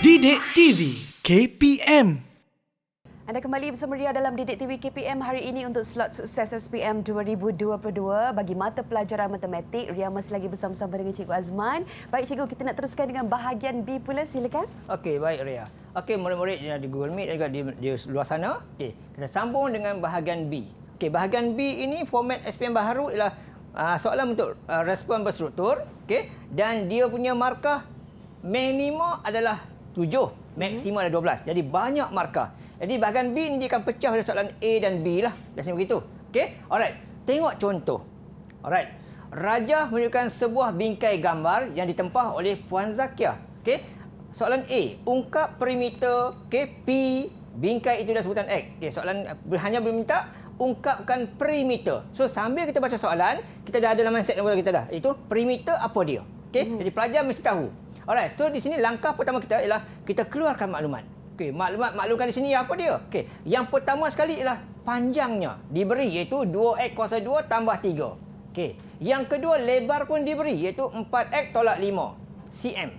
Didik TV KPM. Anda kembali bersama Ria dalam Didik TV KPM hari ini untuk slot sukses SPM 2022 bagi mata pelajaran matematik. Ria masih lagi bersama-sama dengan Cikgu Azman. Baik Cikgu, kita nak teruskan dengan bahagian B pula, silakan. Okey, baik Ria. Okey, murid-murid di Google Meet dan juga di luar sana. Okey, kita sambung dengan bahagian B. Okey, bahagian B ini format SPM baharu ialah soalan untuk respon berstruktur. Okey, dan dia punya markah minima adalah 7, maksima adalah 12. Jadi banyak markah. Jadi bahagian B ni dia akan pecah pada soalan A dan B lah. Biasanya begitu. Okey? Alright. Tengok contoh. Alright. Raja menunjukkan sebuah bingkai gambar yang ditempah oleh Puan Zakia. Okey? Soalan A, ungkap perimeter P, bingkai itu dah sebutan X. Okey, soalan hanya meminta ungkapkan perimeter. So sambil kita baca soalan, kita dah ada dalam mindset kita dah. Itu perimeter apa dia? Okey? Jadi pelajar mesti tahu. Alright. So di sini langkah pertama kita ialah kita keluarkan maklumat. Okey, maklumkan di sini apa dia? Okey, yang pertama sekali ialah panjangnya diberi iaitu 2x kuasa 2 tambah 3. Okey, yang kedua lebar pun diberi iaitu 4x tolak 5 cm.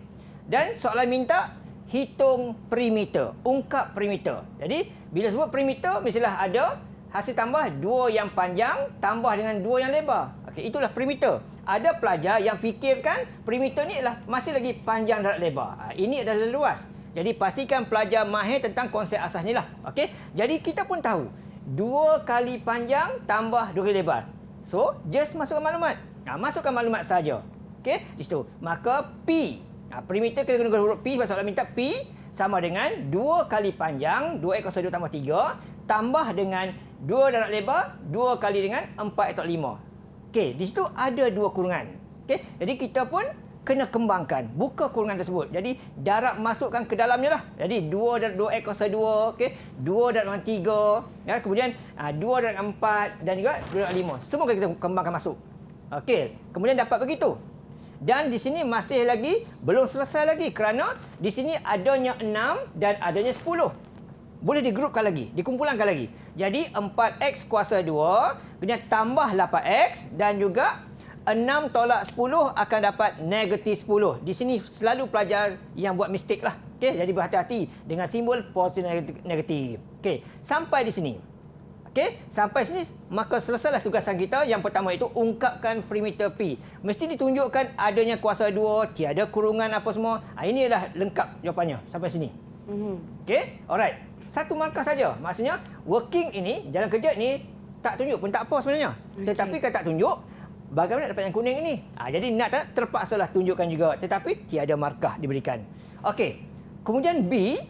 Dan soalan minta hitung perimeter, ungkap perimeter. Jadi bila sebut perimeter mestilah ada hasil tambah 2 yang panjang tambah dengan 2 yang lebar. Okey, itulah perimeter. Ada pelajar yang fikirkan perimeter ni ialah masih lagi panjang dan lebar. Ini adalah luas. Jadi pastikan pelajar mahir tentang konsep asas ni lah. Okey. Jadi kita pun tahu 2 kali panjang tambah 2 kali lebar. So, just masukkan maklumat. Masukkan maklumat saja. Okey. Di situ. Maka P. Perimeter kena guna huruf P sebab soalan minta P sama dengan 2 kali panjang 2x kuasa 2 tambah 3 tambah dengan 2 darab lebar 2 kali dengan 4x kuasa 5. Okey. Di situ ada 2 kurungan. Okey. Jadi kita pun kena kembangkan, buka kurungan tersebut. Jadi darab masukkan ke dalamnya lah. Jadi 2 darab 2x kuasa 2, okey. 2 darab dengan 3, ya, kemudian 2 darab dengan 4 dan juga 2 darab 5. Semua kita kembangkan masuk. Okey, kemudian dapat begitu. Dan di sini masih lagi belum selesai lagi kerana di sini adanya 6 dan adanya 10. Boleh digrupkan lagi, dikumpulkan lagi. Jadi 4x kuasa 2, kemudian tambah 8x dan juga 6 tolak 10 akan dapat negatif 10. Di sini selalu pelajar yang buat mistake lah. Okay? Jadi berhati-hati dengan simbol positif negatif. Okay? Sampai di sini. Okay? Sampai sini maka selesailah tugasan kita. Yang pertama itu ungkapkan perimeter P. Mesti ditunjukkan adanya kuasa 2, tiada kurungan apa semua. Ini adalah lengkap jawapannya sampai sini. Okay? Alright. Satu markah saja. Maksudnya working ini, jalan kerja ni tak tunjuk pun tak apa sebenarnya. Okay. Tetapi kalau tak tunjuk, bagaimana dapat yang kuning ini? Jadi nak tak terpaksalah tunjukkan juga. Tetapi tiada markah diberikan. Okey. Kemudian B.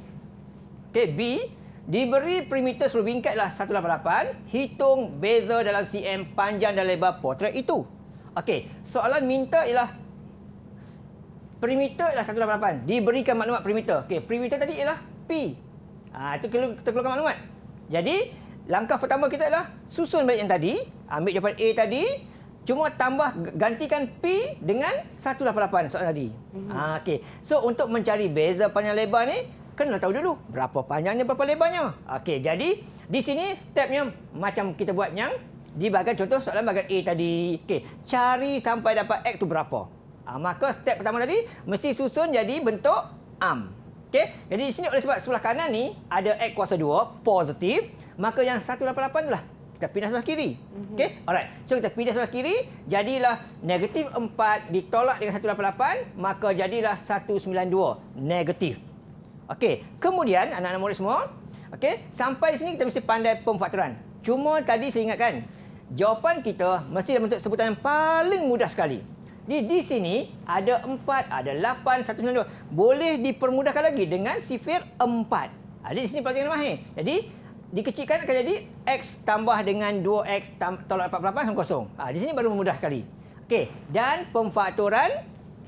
Okey, B. Diberi perimeter seluruh bingkai ialah 188. Hitung beza dalam cm panjang dan lebar potret itu. Okey. Soalan minta ialah perimeter ialah 188. Diberikan maklumat perimeter. Okey. Perimeter tadi ialah P. Itu kita keluarkan maklumat. Jadi, langkah pertama kita adalah susun balik yang tadi. Ambil jawapan A tadi. Cuma tambah gantikan P dengan 188 soalan tadi. Okey. So untuk mencari beza panjang lebar ni kena tahu dulu berapa panjangnya berapa lebarnya. Okey, jadi di sini stepnya macam kita buat yang di bahagian contoh soalan bahagian A tadi. Okey, cari sampai dapat X tu berapa. Maka step pertama tadi mesti susun jadi bentuk arm. Okey. Jadi di sini oleh sebab sebelah kanan ni ada X kuasa 2 positif, maka yang 188 lah kita pindah sebelah kiri. Okey, alright. So kita pindah sebelah kiri, jadilah negatif 4 ditolak dengan 188, maka jadilah 192 negatif. Okey, kemudian anak-anak murid semua, okey, sampai di sini kita mesti pandai pemfaktoran. Cuma tadi saya ingatkan, jawapan kita mesti dalam bentuk sebutan yang paling mudah sekali. Di sini ada 4, ada 8, 192. Boleh dipermudahkan lagi dengan sifir 4. Jadi di sini pelajaran mahir. Jadi dikecilkan akan jadi X tambah dengan 2X tolak 48 sama kosong. Di sini baru mudah sekali. Okey, dan pemfaktoran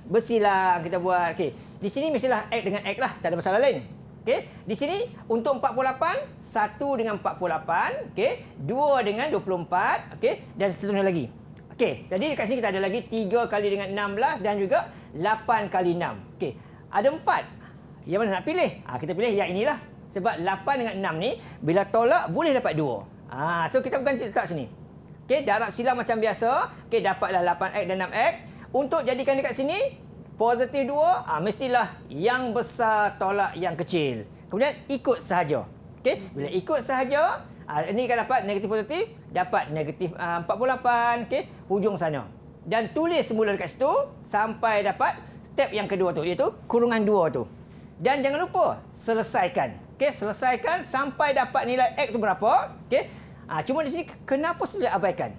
bersilang kita buat. Okey, di sini mestilah X dengan X lah, tak ada masalah lain. Okey, di sini untuk 48, 1 dengan 48, okey, 2 dengan 24, okey, dan seterusnya lagi. Okey, jadi dekat sini kita ada lagi 3 kali dengan 16 dan juga 8 kali 6. Okey, ada 4. Yang mana nak pilih? Kita pilih yang inilah. Sebab 8 dengan 6 ni, bila tolak boleh dapat 2. So kita bukan letak sini. Okey, darab silang macam biasa. Okey, dapatlah 8x dan 6x. Untuk jadikan dekat sini, Positif 2, mestilah yang besar tolak yang kecil. Kemudian ikut sahaja. Okey, bila ikut sahaja, ini akan dapat negatif positif, dapat negatif 48, okey, hujung sana. Dan tulis semula dekat situ sampai dapat step yang kedua tu, iaitu kurungan 2 tu. Dan jangan lupa selesaikan. Okey, selesaikan sampai dapat nilai X tu berapa. Okey. Cuma di sini kenapa sulit abaikan?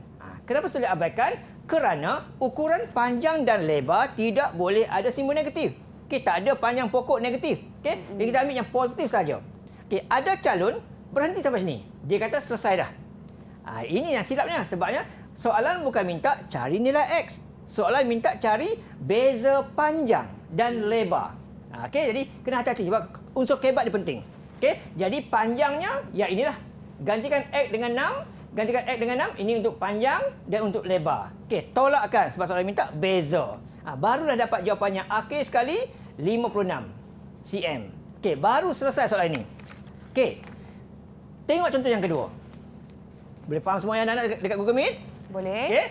Kenapa sulit abaikan? Kerana ukuran panjang dan lebar tidak boleh ada simbol negatif. Okey, tak ada panjang pokok negatif. Okey, jadi kita ambil yang positif saja. Okey, ada calon berhenti sampai sini. Dia kata selesai dah. Ini yang silapnya, sebabnya soalan bukan minta cari nilai X. Soalan minta cari beza panjang dan lebar. Okey, jadi kena hati-hati sebab unsur kebat dia penting. Okey, jadi panjangnya ya inilah. Gantikan X dengan 6. Gantikan X dengan 6, ini untuk panjang dan untuk lebar. Okey, tolakkan sebab soalan minta beza. Barulah dapat jawapannya akhir sekali 56 cm. Okey, baru selesai soalan ini. Okey. Tengok contoh yang kedua. Boleh faham semua yang anak-anak dekat Google Meet? Boleh. Okey.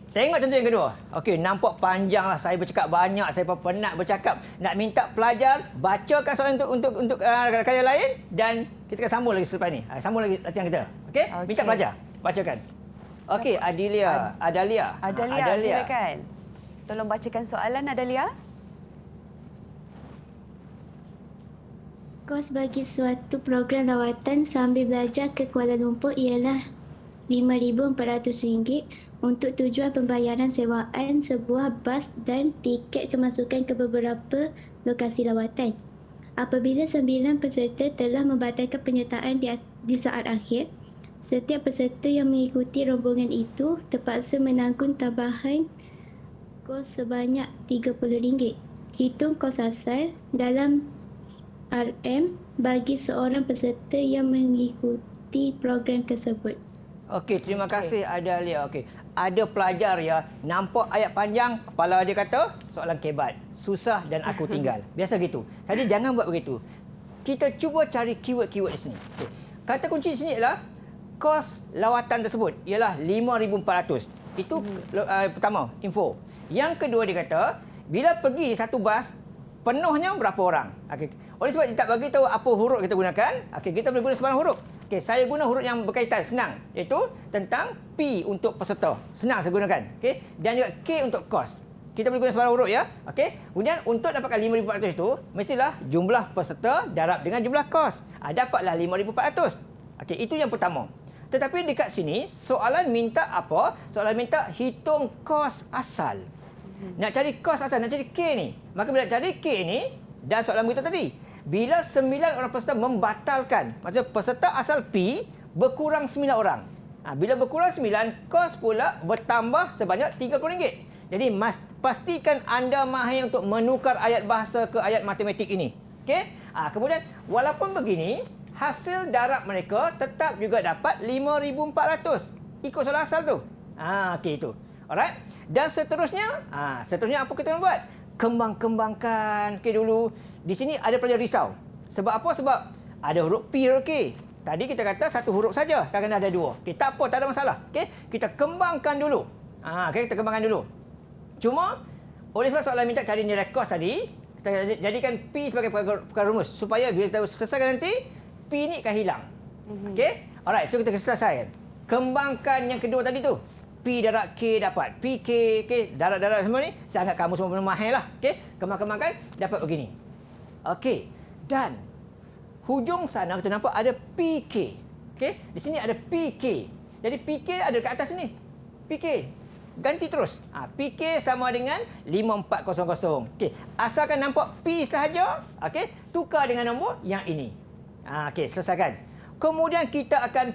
Tengok contoh yang kedua. Okey, nampak panjanglah, saya bercakap banyak, saya penat bercakap. Nak minta pelajar bacakan soalan untuk rakan yang lain dan kita akan sambung lagi selepas ni. Sambung lagi latihan kita. Okey? Minta pelajar bacakan. Okey, Adalia, silakan. Tolong bacakan soalan, Adalia. Kos bagi suatu program lawatan sambil belajar ke Kuala Lumpur ialah RM5,400 untuk tujuan pembayaran sewaan sebuah bas dan tiket kemasukan ke beberapa lokasi lawatan. Apabila 9 peserta telah membatalkan penyertaan di saat akhir, setiap peserta yang mengikuti rombongan itu terpaksa menanggung tambahan kos sebanyak RM30. Hitung kos asal dalam RM bagi seorang peserta yang mengikuti program tersebut. Okey, terima kasih Adalia. Okey. Ada pelajar ya, nampak ayat panjang, kepala dia kata soalan kebat, susah dan aku tinggal. Biasa gitu. Jadi jangan buat begitu. Kita cuba cari keyword-keyword di sini. Okay. Kata kunci di sini ialah kos lawatan tersebut ialah RM5,400. Itu pertama, info. Yang kedua dia kata, bila pergi satu bas, penuhnya berapa orang? Okey. Oleh sebab dia tak bagi tahu apa huruf kita gunakan, okey, kita boleh guna sebarang huruf. Okey, saya guna huruf yang berkaitan, senang. Iaitu tentang P untuk peserta. Senang saya gunakan. Okey, dan juga K untuk kos. Kita boleh guna sebarang huruf ya. Okey. Kemudian untuk dapatkan 5,400 itu, mestilah jumlah peserta darab dengan jumlah kos. Dapatlah 5,400. Okey, itu yang pertama. Tetapi dekat sini soalan minta apa? Soalan minta hitung kos asal. Nak cari kos asal, nak cari K ni. Maka bila cari K ni dan soalan beritahu tadi, bila 9 orang peserta membatalkan, maksudnya peserta asal P berkurang 9 orang. Bila berkurang 9, kos pula bertambah sebanyak RM30. Jadi pastikan anda mahir untuk menukar ayat bahasa ke ayat matematik ini. Okey? Kemudian walaupun begini, hasil darab mereka tetap juga dapat 5,400. Ikut soalan asal tu. Okey itu. Alright? Dan seterusnya, seterusnya apa kita nak buat? Kembang-kembangkan dulu. Di sini ada pelajar risau. Sebab apa? Sebab ada huruf P, okey. Tadi kita kata satu huruf saja, kadang-kadang ada dua. Okey, tak apa, tak ada masalah. Okey, kita kembangkan dulu. Okey, kita kembangkan dulu. Cuma oleh sebab soalan minta cari nilai kos tadi, kita jadikan P sebagai perkara rumus supaya bila kita selesaikan nanti P ni akan hilang. Okey? Alright, so kita selesaikan. Kembangkan yang kedua tadi tu. P darab K dapat PK, okey, darab-darab semua ni saya anggap kamu semua mahirlah. Okey, kembang-kembangkan dapat begini. Okey, dan hujung sana kita nampak ada PK. Okey, di sini ada PK. Jadi PK ada dekat atas ni. PK. Ganti terus. PK sama dengan 5400. Okey, asalkan nampak P sahaja, okey, tukar dengan nombor yang ini. Okey, selesaikan. Kemudian kita akan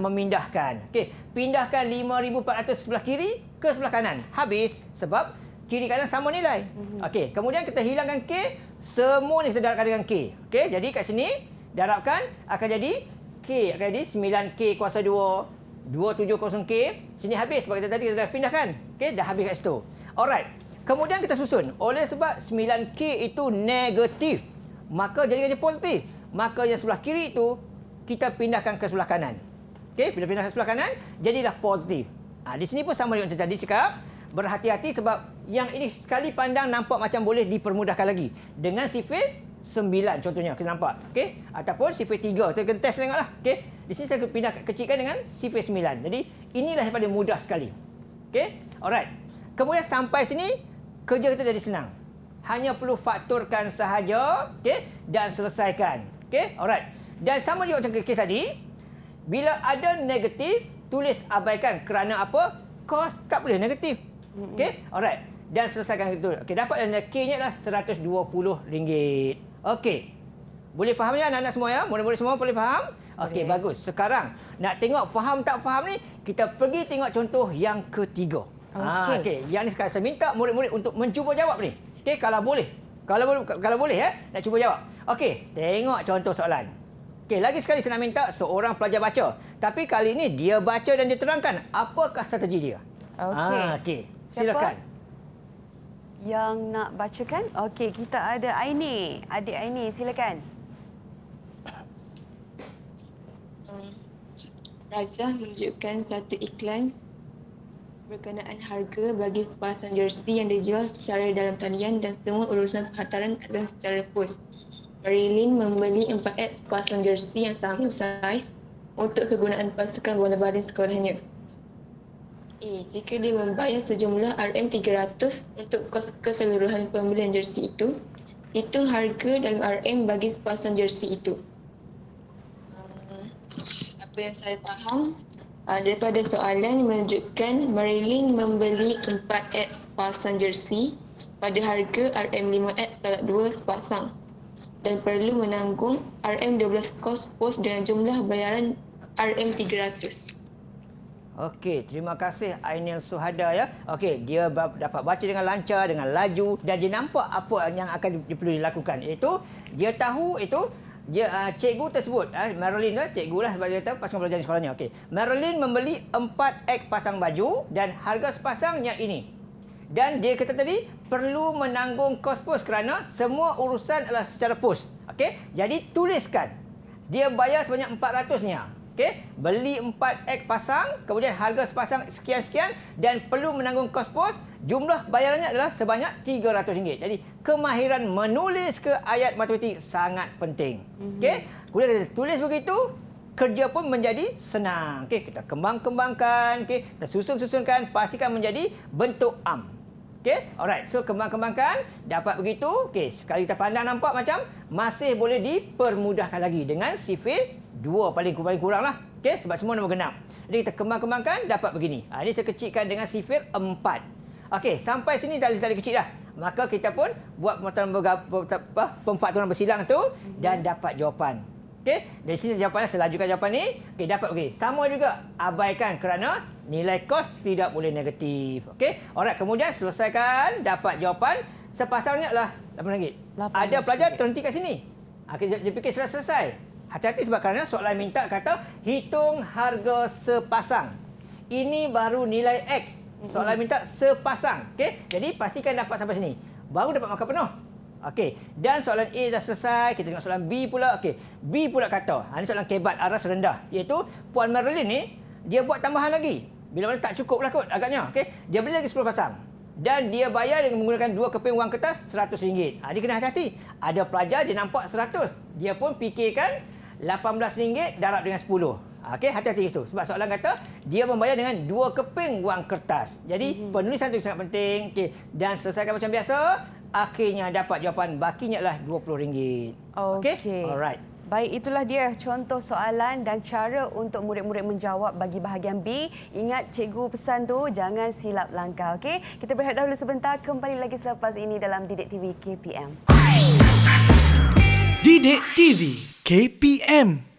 memindahkan. Okey, pindahkan 5,400 sebelah kiri ke sebelah kanan. Habis sebab kiri kanan sama nilai. Okey, kemudian kita hilangkan K, semua ni kita darabkan dengan K. Okey, jadi kat sini darabkan akan jadi K akan jadi 9K kuasa 2. 270K. Sini habis sebab kita tadi kita dah pindahkan. Okey, dah habis kat situ. Alright. Kemudian kita susun. Oleh sebab 9K itu negatif, maka jadi positif. Maka yang sebelah kiri itu kita pindahkan ke sebelah kanan. Okey, bila pindah ke sebelah kanan, jadilah positif. Di sini pun sama dengan tadi cakap. berhati-hati sebab yang ini sekali pandang nampak macam boleh dipermudahkan lagi. Dengan sifir 9 contohnya, kita nampak. Okey? Ataupun sifir 3. Kita kena test tengoklah. Okey? Di sini saya pindah kecilkan dengan sifir 9. Jadi, inilah yang paling mudah sekali. Okey? Alright. Kemudian sampai sini, kerja kita jadi senang. Hanya perlu fakturkan sahaja, okey, dan selesaikan. Okey? Alright. Dan sama juga macam kes tadi, bila ada negatif, tulis abaikan kerana apa? Kos tak boleh negatif. Okey? Alright. Dan selesaikan itu. Okey, dapat dana K-nya adalah RM120. Okey. Boleh faham ya anak-anak semua ya? Murid-murid semua boleh faham? Okey, bagus. Sekarang nak tengok faham tak faham ni, kita pergi tengok contoh yang ketiga. Okey, yang ni sekarang saya minta murid-murid untuk mencuba jawab ni. Okey, kalau boleh. Kalau boleh ya, nak cuba jawab. Okey, tengok contoh soalan. Okey, lagi sekali saya nak minta seorang pelajar baca. Tapi kali ini dia baca dan dia terangkan apakah strategi dia. Okey. Okey, silakan. Yang nak bacakan? Okey, kita ada Aini. Adik Aini, silakan. Raja menunjukkan satu iklan berkenaan harga bagi sepasang jersey yang dijual secara dalam talian dan semua urusan penghantaran adalah secara pos. Marilyn membeli 4 sepasang jersey yang sama saiz untuk kegunaan pasukan bola baling sekolahnya. Jika dia membayar sejumlah RM300 untuk kos keseluruhan pembelian jersey itu, hitung harga dalam RM bagi sepasang jersey itu. Apa yang saya faham daripada soalan menunjukkan Marilyn membeli 4X sepasang jersey pada harga RM5X talak 2 sepasang dan perlu menanggung RM12 kos pos dengan jumlah bayaran RM300. Okey, terima kasih Ainil Suhada ya. Okey, dia dapat baca dengan lancar, dengan laju dan dia nampak apa yang akan perlu dilakukan. Iaitu dia tahu itu dia cikgu tersebut, Marilyn lah, cikgu lah sebab dia tahu pasukan belajar di sekolahnya. Okey, Marilyn membeli 4X pasang baju dan harga sepasangnya ini. Dan dia kata tadi perlu menanggung kos pos kerana semua urusan adalah secara pos. Okey, jadi tuliskan. Dia bayar sebanyak 400-nya. Okey, beli 4X pasang, kemudian harga sepasang sekian-sekian dan perlu menanggung kos pos, jumlah bayarannya adalah sebanyak RM300. Jadi, kemahiran menulis ke ayat matematik sangat penting. Okey, kemudian kita tulis begitu, kerja pun menjadi senang. Okey, kita kembang-kembangkan, okey, kita susun-susunkan, pastikan menjadi bentuk am. Okey, alright. So kembang-kembangkan, dapat begitu. Okey, sekali kita pandang nampak macam masih boleh dipermudahkan lagi dengan sifir 2 paling kurang lah. Okey, sebab semua nombor genap. Jadi kita kembang-kembangkan dapat begini. Ini saya kecilkan dengan sifir 4. Okey, sampai sini tali kecil dah. Maka kita pun buat pemfakturan bersilang tu dan dapat jawapan. Okey, dari sini jawapannya saya lajukan jawapan ni. Okey, dapat begini. Sama juga abaikan kerana nilai kos tidak boleh negatif. Okey, alright, kemudian selesaikan, dapat jawapan sepasangnya adalah RM8. Ada pelajar terhenti kat sini. Okey, dia fikir selesai. Hati-hati sebab kerana soalan minta kata hitung harga sepasang. Ini baru nilai X. Soalan minta sepasang. Okey, jadi pastikan dapat sampai sini. Baru dapat markah penuh. Okey, dan soalan A dah selesai. Kita tengok soalan B pula. Okey, B pula kata, ini soalan kebat aras rendah. Iaitu Puan Marilyn ni, dia buat tambahan lagi. Bila mana tak cukup lah kot agaknya. Okey, dia beli lagi 10 pasang. Dan dia bayar dengan menggunakan 2 keping wang kertas RM100. Dia kena hati-hati. Ada pelajar dia nampak 100. Dia pun fikirkan RM18 darab dengan 10. Okey, hati-hati itu. Sebab soalan kata dia membayar dengan 2 keping wang kertas. Jadi penulisan itu sangat penting. Okey, dan selesaikan macam biasa. Akhirnya dapat jawapan bakinya adalah RM20. Okey. Alright. Baik, itulah dia contoh soalan dan cara untuk murid-murid menjawab bagi bahagian B. Ingat cikgu pesan tu, jangan silap langkah. Okey, kita berehat dahulu sebentar. Kembali lagi selepas ini dalam Didik TV KPM. Didik TV KPM